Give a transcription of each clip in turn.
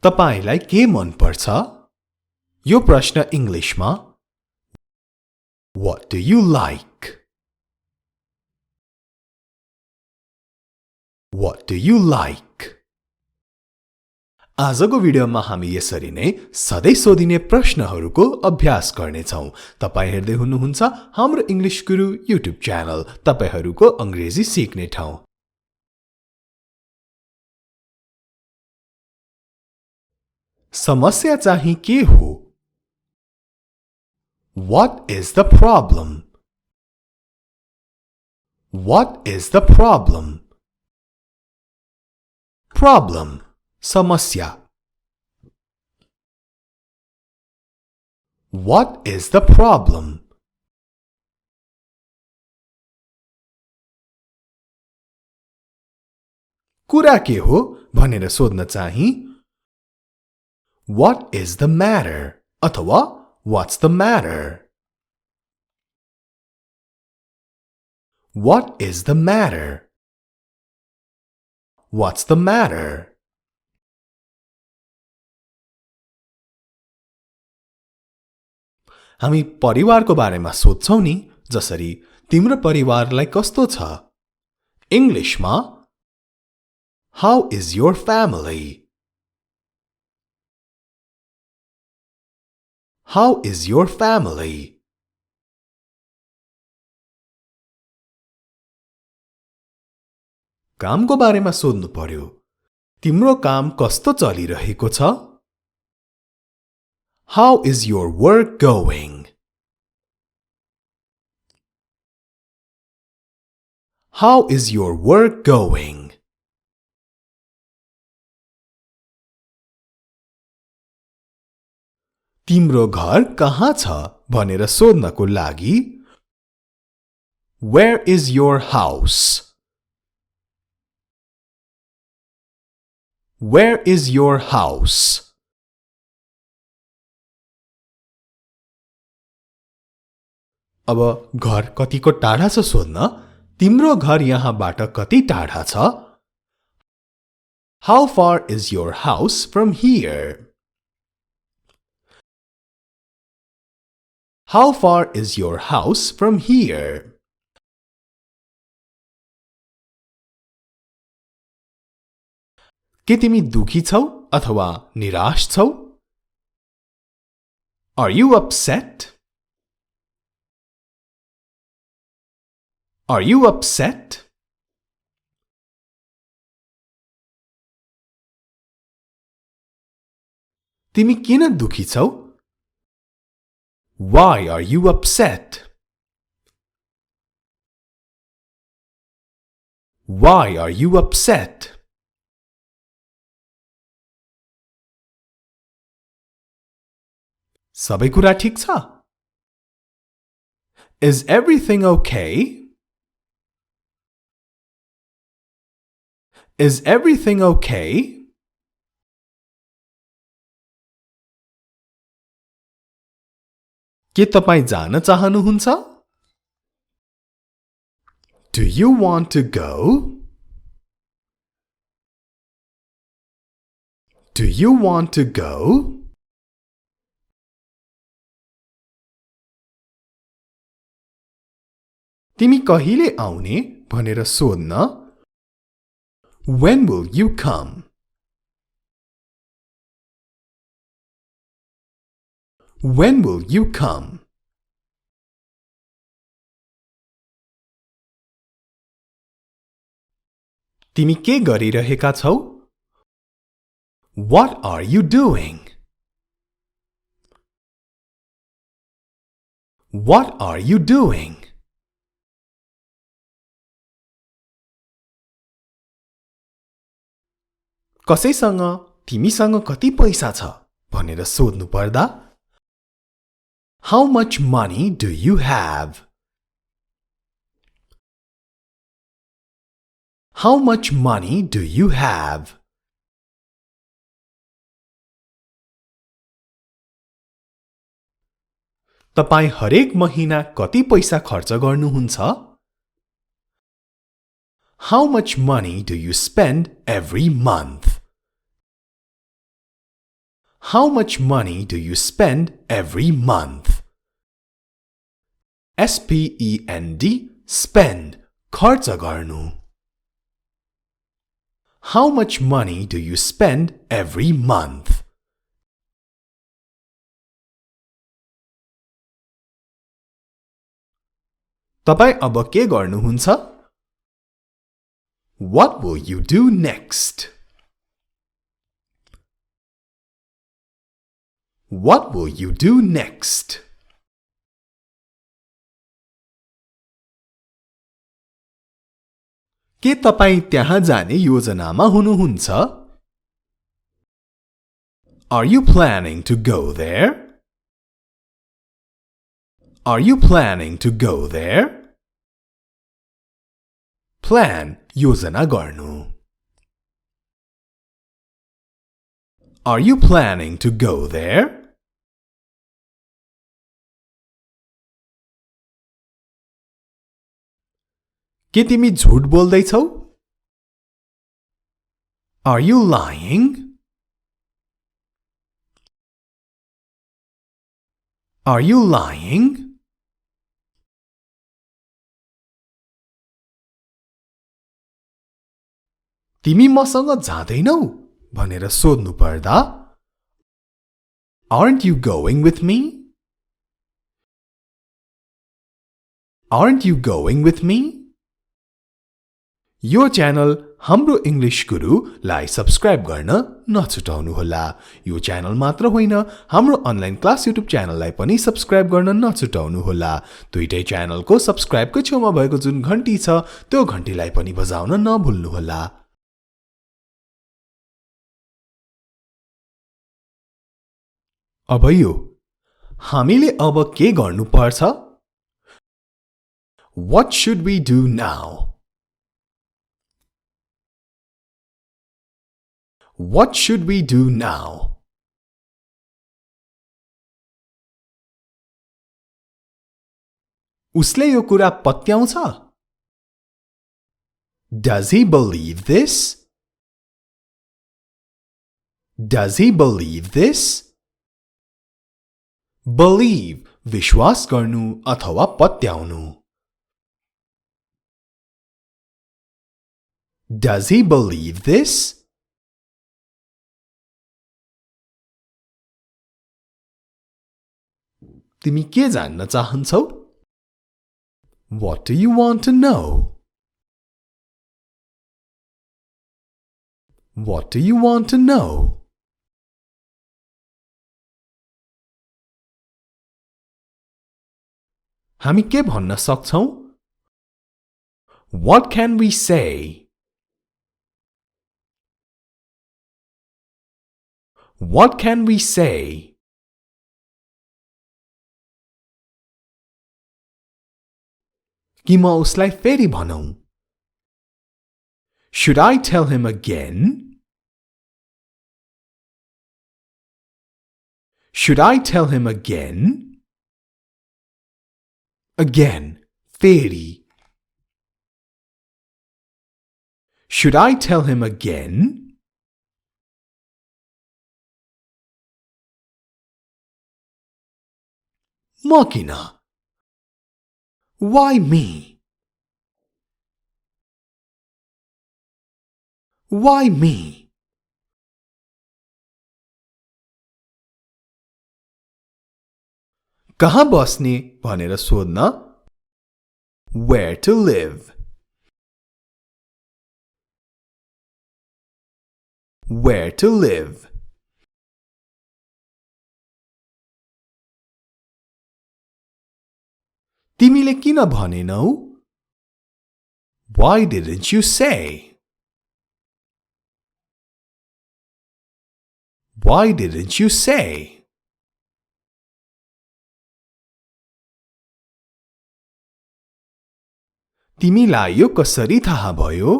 तपाईलाई के मन पर्छ? यो प्रश्न इंग्लिशमा What do you like? What do you like? आजको भिडियोमा हामी यसरी नै सधैं सोधिने प्रश्नहरूको अभ्यास गर्नेछौं। तपाई हेर्दै हुनुहुन्छ हाम्रो इंग्लिश गुरु युट्युब च्यानल, तपाईहरूको अंग्रेजी सिक्ने ठाउँ। समस्या चाहिँ के हो? What is the problem? What is the problem? Problem, समस्या. What is the problem? कुरा के हो भनेर सोध्न चाहिँ What is the matter? अथवा What's the matter? What is the matter? What's the matter? हामी परिवारको बारेमा सोध्छौं नि, जसरी तिम्रो परिवारलाई कस्तो छ? इंग्लिशमा How is your family? How is your family? कामको बारेमा सोध्नु पर्यो। तिम्रो काम कस्तो चलिरहेको छ? How is your work going? How is your work going? तिम्रो घर कहाँ छ भनेर सोध्नको लागि Where is your house? Where is your house? अब घर कतिको टाढा छ सोध्न, तिम्रो घर यहाँबाट कति टाढा छ? How far is your house from here? How far is your house from here? के तिमी दुखी छौ अथवा निराश छौ? Are you upset? Are you upset? तिमी किन दुखी छौ? Why are you upset? Why are you upset? सबै कुरा ठीक छ? Is everything okay? Is everything okay? के तपाई जान चाहनुहुन्छ? Do you want to go? Do you want to go? तिमी कहिले आउने भनेर सोध्न When will you come? When will you come? तिमी के गरिरहेका छौ? What are you doing? What are you doing? कसैसँग तिमीसँग कति पैसा छ भनेर सोध्नु पर्दा How much money do you have? How much money do you have? तपाई हरेक महिना कति पैसा खर्च गर्नुहुन्छ? How much money do you spend every month? How much money do you spend every month? spend spend खर्च गर्नु. How much money do you spend every month? तपाई अब के गर्नुहुन्छ? What will you do next? What will you do next? के तपाई त्यहाँ जाने योजनामा हुनुहुन्छ? Are you planning to go there? Are you planning to go there? Plan योजना गर्नु. Are you planning to go there? के तिमी झुट बोल्दैछौ? Are you lying? Are you lying? तिमी मसँग जाँदैनौ भनेर सोध्नु पर्दा Aren't you going with me? Aren't you going with me? यो च्यानल हाम्रो इंग्लिश गुरु लाई सब्स्क्राइब गर्न नछुटाउनुहोला. यो च्यानल मात्र होइन हाम्रो अनलाइन क्लास युट्युब च्यानललाई पनि सब्स्क्राइब गर्न नछुटाउनुहोला. दुईटै च्यानलको सब्स्क्राइबको छेउमा भएको जुन घण्टी छ त्यो घण्टीलाई पनि बजाउन नभुल्नुहोला. अब यो हामीले अब के गर्नु पर्छ? What should we do now? What should we do now? उसले यो कुरा पत्याउँछ? Does he believe this? Does he believe this? Believe विश्वास गर्नु अथवा पत्याउनु. Does he believe this? तिमी के जान्न चाहन्छौ? What do you want to know? What do you want to know? हामी के भन्न सक्छौ? What can we say? What can we say? कि म उसलाई फेरि भनौं? Should I tell him again? Should I tell him again? Again, फेरि. Should I tell him again? म किन? Why me? Why me? कहाँ बस्ने भनेर सोध्न Where to live? Where to live? तिमीले किन भनेनौ? Why didn't you say? Why didn't you say? तिमीलाई यो कसरी थाहा भयो?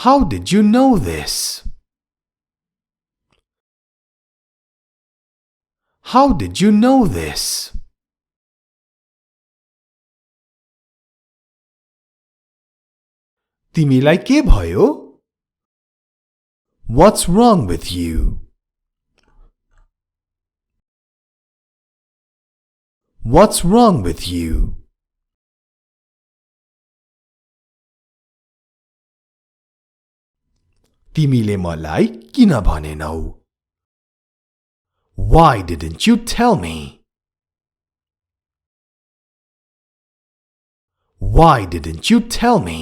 How did you know this? How did you know this? तिमीलाई के भयो? What's wrong with you? What's wrong with you? तिमीले मलाई किन भनेनौ? Why didn't you tell me? Why didn't you tell me?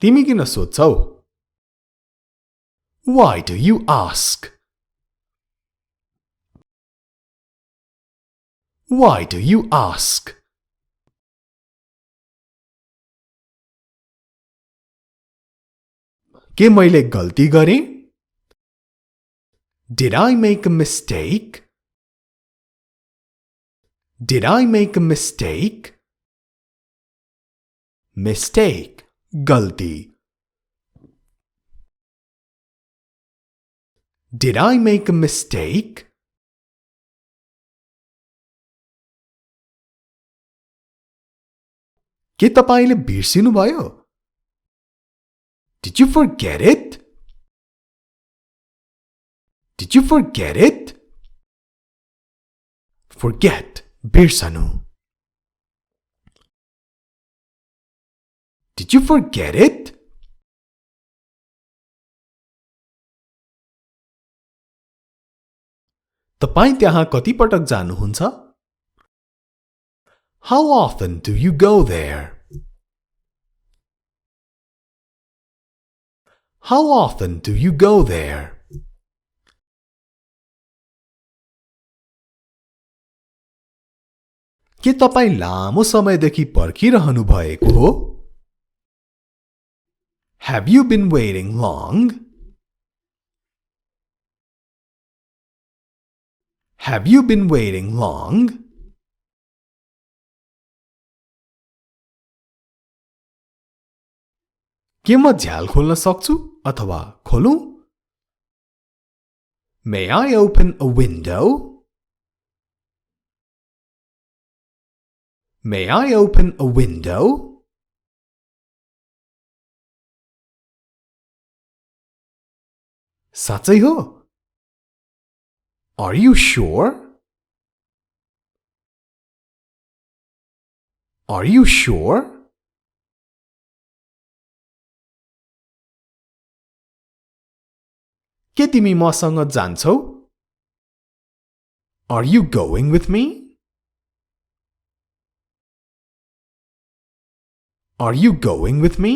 तिमी किन सोध्छौ? Why do you ask? Why do you ask? के मैले गल्ती गरेँ? Did I make a mistake? Did I make a mistake? Mistake, गल्ती. Did I make a mistake? के तपाईले बिर्सिनुभयो? Did you forget it? Did you forget it? Forget, बिर्सनु. Did you forget it? तपाई त्यहाँ कति पटक जानुहुन्छ? How often do you go there? How often do you go there? के तपाई लामो समयदेखि पर्खिरहनु भएको हो? Have you been waiting long? Have you been waiting long? के म झ्याल खोल्न सक्छु अथवा खोलौं? May I open a window? May I open a window? साँच्चै हो? Are you sure? Are you sure? के तिमी मसँग जान्छौ? Are you going with me? Are you going with me?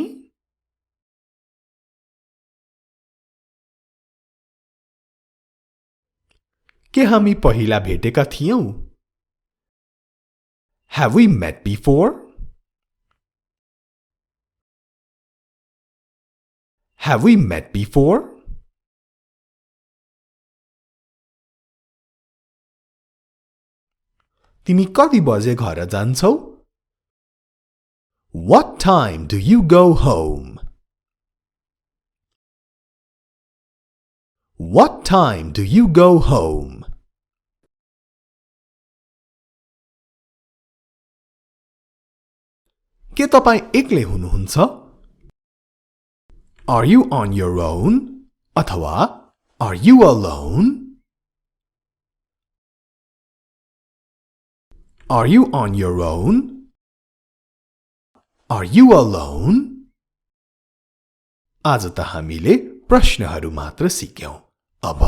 के हामी पहिला भेटेका थियौं? Have we met before? Have we met before? तिमी कति बजे घर जान्छौ? What time do you go home? What time do you go home? के तपाई एक्लै हुनुहुन्छ? Are you on your own? अथवा Are you alone? Are you on your own? Are you alone? आज त हामीले प्रश्नहरू मात्र सिक्यौं। अब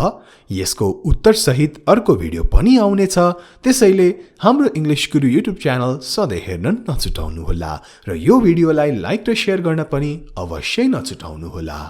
यसको उत्तर सहित अर्को भिडियो पनि आउनेछ। त्यसैले हाम्रो इंग्लिश गुरु युट्युब च्यानल सधैं हेर्न नछुटाउनुहोला र यो भिडियोलाई लाइक र शेयर गर्न पनि अवश्य नछुटाउनुहोला।